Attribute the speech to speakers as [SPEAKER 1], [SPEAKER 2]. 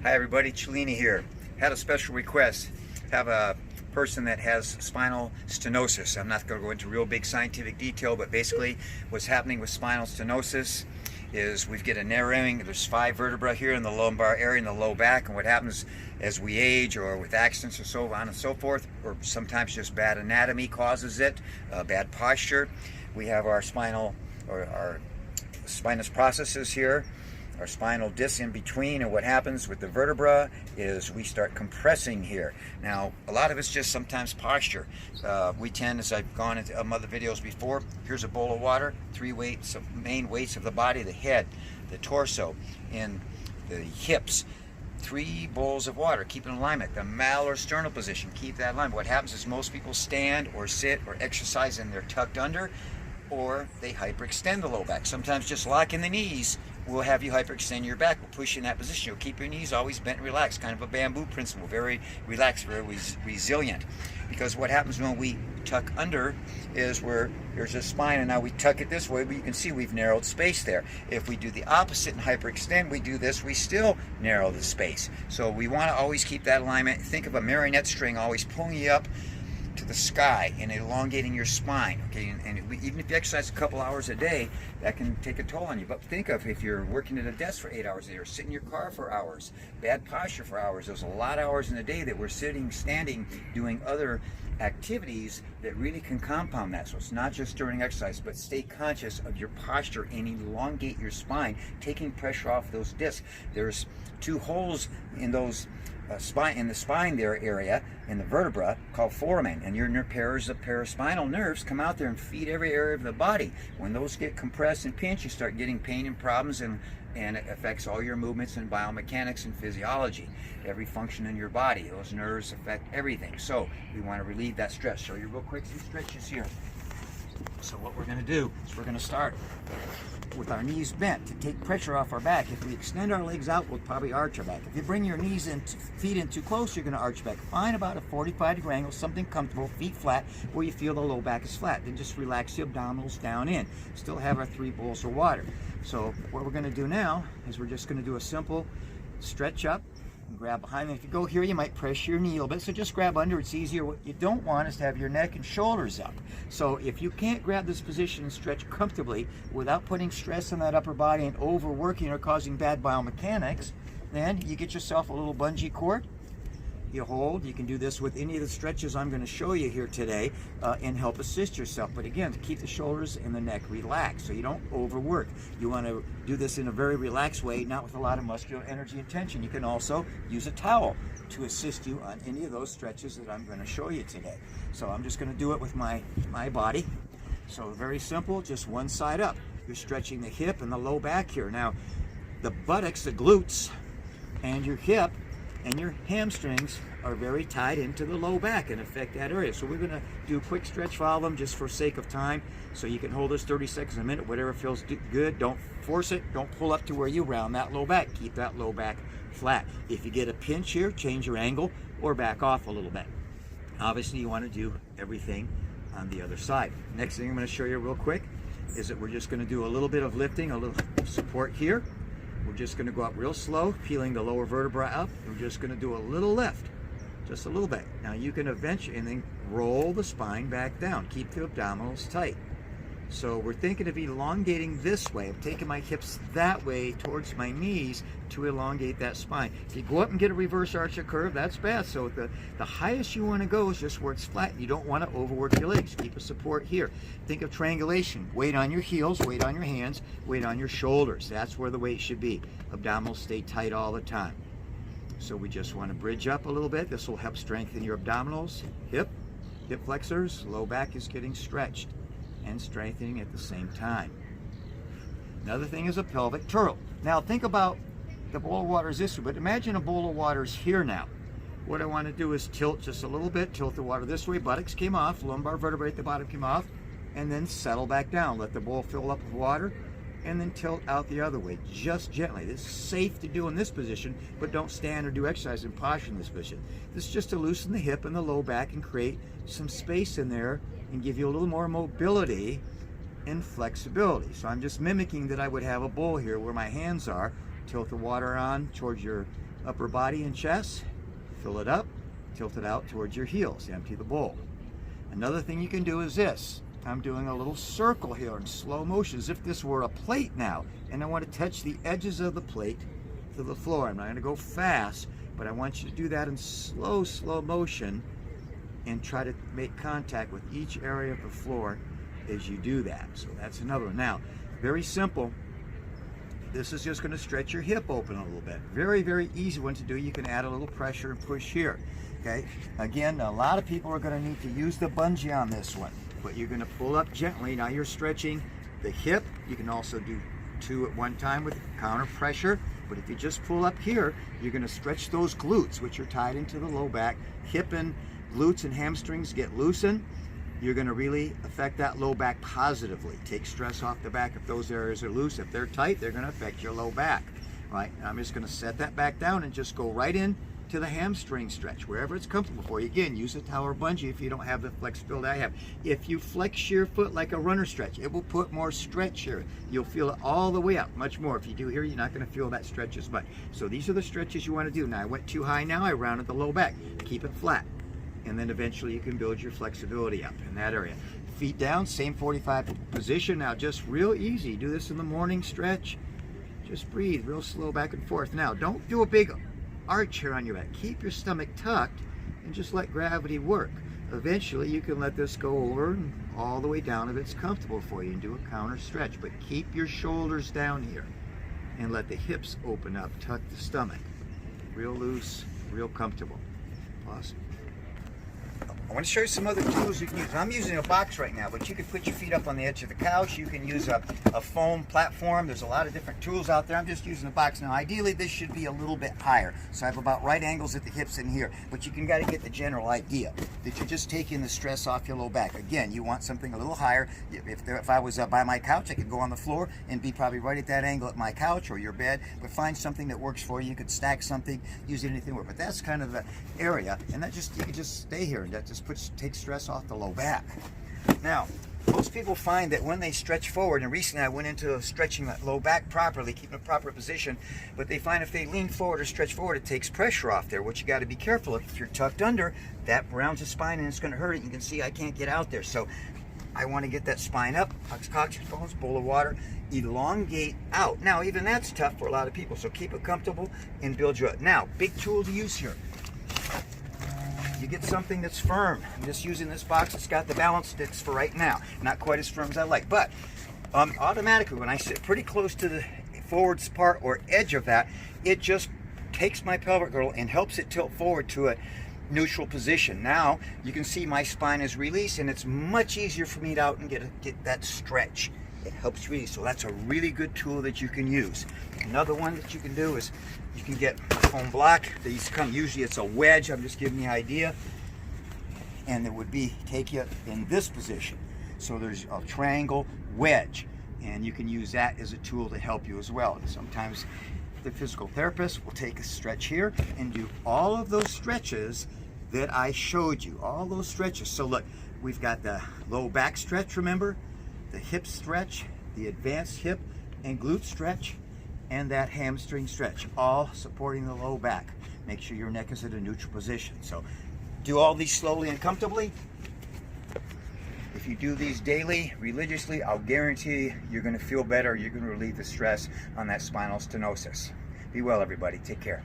[SPEAKER 1] Hi everybody, Cellini here. Had a special request. Have a person that has spinal stenosis. I'm not going to go into real big scientific detail, but basically what's happening with spinal stenosis is we get a narrowing. There's 5 vertebrae here in the lumbar area in the low back, and what happens as we age or with accidents or so on and so forth, or sometimes just bad anatomy causes it, bad posture. We have our spinal or our spinous processes here, our spinal disc in between, and what happens with the vertebra is we start compressing here. Now, a lot of it's just sometimes posture. We tend, as I've gone into other videos before, here's a bowl of water, 3 weights of main weights of the body: the head, the torso, and the hips. 3 bowls of water, keep in alignment. The malar sternal position, keep that in alignment. What happens is most people stand or sit or exercise and they're tucked under, or they hyperextend the low back. Sometimes just locking the knees will have you hyperextend your back. Will push you in that position. You'll keep your knees always bent and relaxed, kind of a bamboo principle, very relaxed, very resilient. Because what happens when we tuck under is where there's a spine, and now we tuck it this way, but you can see we've narrowed space there. If we do the opposite and hyperextend, we do this, we still narrow the space. So we want to always keep that alignment. Think of a marionette string always pulling you up to the sky and elongating your spine. Okay, and even if you exercise a couple hours a day, that can take a toll on you. But think of if you're working at a desk for 8 hours a day, or sitting in your car for hours, bad posture for hours. There's a lot of hours in a day that we're sitting, standing, doing other activities that really can compound that. So it's not just during exercise, but stay conscious of your posture and elongate your spine, taking pressure off those discs. There's 2 holes in those spine, in the spine there area, in the vertebra, called foramen, and your pairs of paraspinal nerves come out there and feed every area of the body. When those get compressed and pinched, you start getting pain and problems, and it affects all your movements and biomechanics and physiology, every function in your body. Those nerves affect everything. So we want to relieve that stress. Show you real quick some stretches here. So what we're going to do is we're going to start with our knees bent to take pressure off our back. If we extend our legs out, we'll probably arch our back. If you bring your knees in, feet in too close, you're going to arch back. Find about a 45-degree angle, something comfortable, feet flat, where you feel the low back is flat. Then just relax the abdominals down in. Still have our 3 bowls of water. So what we're going to do now is we're just going to do a simple stretch up and grab behind me. If you go here, you might press your knee a little bit, so just grab under. It's easier. What you don't want is to have your neck and shoulders up. So if you can't grab this position and stretch comfortably without putting stress on that upper body and overworking or causing bad biomechanics, then you get yourself a little bungee cord. You hold. You can do this with any of the stretches I'm going to show you here today and help assist yourself. But again, to keep the shoulders and the neck relaxed so you don't overwork. You want to do this in a very relaxed way, not with a lot of muscular energy and tension. You can also use a towel to assist you on any of those stretches that I'm going to show you today. So I'm just going to do it with my body. So very simple, just one side up. You're stretching the hip and the low back here. Now, the buttocks, the glutes, and your hip and your hamstrings are very tied into the low back and affect that area. So we're going to do a quick stretch, follow them just for sake of time. So you can hold this 30 seconds, a minute, whatever feels good. Don't force it. Don't pull up to where you round that low back. Keep that low back flat. If you get a pinch here, change your angle or back off a little bit. Obviously, you want to do everything on the other side. Next thing I'm going to show you real quick is that we're just going to do a little bit of lifting, a little support here. We're just going to go up real slow, peeling the lower vertebra up. We're just going to do a little lift, just a little bit. Now you can eventually, and then roll the spine back down. Keep the abdominals tight. So we're thinking of elongating this way. I'm taking my hips that way towards my knees to elongate that spine. If you go up and get a reverse arch or curve, that's bad. So the highest you want to go is just where it's flat. You don't want to overwork your legs. Keep a support here. Think of triangulation. Weight on your heels, weight on your hands, weight on your shoulders. That's where the weight should be. Abdominals stay tight all the time. So we just want to bridge up a little bit. This will help strengthen your abdominals, hip flexors, low back is getting stretched and strengthening at the same time. Another thing is a pelvic turtle. Now think about the bowl of water is this way, but imagine a bowl of water is here now. What I want to do is tilt just a little bit, tilt the water this way, buttocks came off, lumbar vertebrae at the bottom came off, and then settle back down. Let the bowl fill up with water, and then tilt out the other way, just gently. This is safe to do in this position, but don't stand or do exercise in posture in this position. This is just to loosen the hip and the low back and create some space in there and give you a little more mobility and flexibility. So I'm just mimicking that I would have a bowl here where my hands are, tilt the water on towards your upper body and chest, fill it up, tilt it out towards your heels, empty the bowl. Another thing you can do is this. I'm doing a little circle here in slow motion as if this were a plate now, and I want to touch the edges of the plate to the floor. I'm not going to go fast, but I want you to do that in slow motion and try to make contact with each area of the floor as you do that. So that's another one. Now, very simple. This is just going to stretch your hip open a little bit. Very easy one to do. You can add a little pressure and push here. Okay. Again, a lot of people are going to need to use the bungee on this one, but you're going to pull up gently. Now you're stretching the hip. You can also do 2 at one time with counter pressure. But if you just pull up here, you're going to stretch those glutes, which are tied into the low back. Hip and glutes and hamstrings get loosened. You're going to really affect that low back positively. Take stress off the back if those areas are loose. If they're tight, they're going to affect your low back. Right? I'm just going to set that back down and just go right in to the hamstring stretch, wherever it's comfortable for you. Again, use a tower bungee if you don't have the flexibility I have. If you flex your foot like a runner stretch, it will put more stretch here. You'll feel it all the way up, much more. If you do here, you're not going to feel that stretch as much. So these are the stretches you want to do. Now I went too high now, I rounded the low back. Keep it flat. And then eventually you can build your flexibility up in that area. Feet down, same 45 position. Now just real easy. Do this in the morning stretch. Just breathe real slow back and forth. Now don't do a big arch here on your back. Keep your stomach tucked and just let gravity work. Eventually you can let this go over and all the way down if it's comfortable for you and do a counter stretch. But keep your shoulders down here and let the hips open up. Tuck the stomach. Real loose, real comfortable. Awesome. I want to show you some other tools you can use. I'm using a box right now, but you can put your feet up on the edge of the couch. You can use a foam platform. There's a lot of different tools out there. I'm just using a box. Now, ideally, this should be a little bit higher. So I have about right angles at the hips in here. But you can got to get the general idea that you're just taking the stress off your low back. Again, you want something a little higher. If I was by my couch, I could go on the floor and be probably right at that angle at my couch or your bed. But find something that works for you. You could stack something, use anything work. But that's kind of the area. And that just, you can just stay here and that just takes stress off the low back. Now, most people find that when they stretch forward, and recently I went into stretching that low back properly, keeping a proper position, but they find if they lean forward or stretch forward, it takes pressure off there, which you got to be careful of. If you're tucked under, that rounds the spine and it's going to hurt it. You can see I can't get out there. So I want to get that spine up, coccyx bones, bowl of water, elongate out. Now, even that's tough for a lot of people, so keep it comfortable and build you up. Now, big tool to use here. You get something that's firm. I'm just using this box. It's got the balance sticks for right now. Not quite as firm as I like, but automatically when I sit pretty close to the forwards part or edge of that, it just takes my pelvic girdle and helps it tilt forward to a neutral position. Now you can see my spine is released and it's much easier for me to out and get that stretch. It helps release. So that's a really good tool that you can use. Another one that you can do is you can get a foam block. These come, usually it's a wedge. I'm just giving you an idea. And it would be, take you in this position. So there's a triangle wedge. And you can use that as a tool to help you as well. And sometimes the physical therapist will take a stretch here and do all of those stretches that I showed you. All those stretches. So look, we've got the low back stretch, remember? The hip stretch, the advanced hip and glute stretch, and that hamstring stretch, all supporting the low back. Make sure your neck is at a neutral position. So do all these slowly and comfortably. If you do these daily, religiously, I'll guarantee you're going to feel better. You're going to relieve the stress on that spinal stenosis. Be well, everybody. Take care.